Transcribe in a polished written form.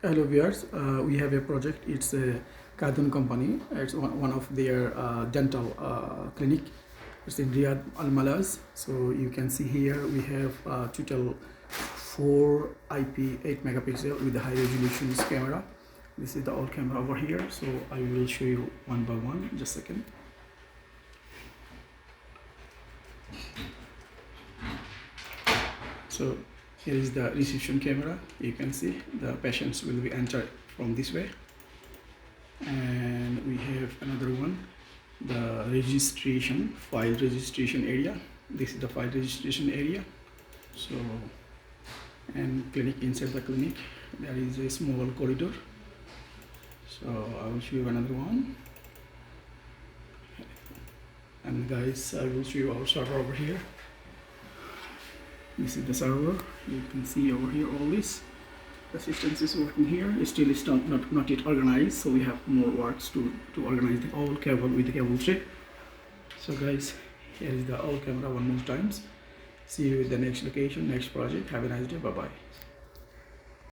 Hello viewers, we have a project. It's a Kadun company. It's one of their dental clinic. It's in Riyadh Al Malaz. So you can see here we have total 4 IP 8 megapixel with the high resolution camera. This is the old camera over here. So I will show you one by one. Just a second. So here is the reception camera. You can see the patients will be entered from this way, and we have another one, the registration file registration area. This is the file registration area. So, and clinic, inside the clinic there is a small corridor. So I will show you another one, and guys, I will show you our server over here. This is the server. You can see over here all this. The systems is working here. Still it's not yet organized, so we have more works to organize the all cable with the cable tray. So guys, here is the all camera one more times. See you at the next location, next project. Have a nice day. Bye bye.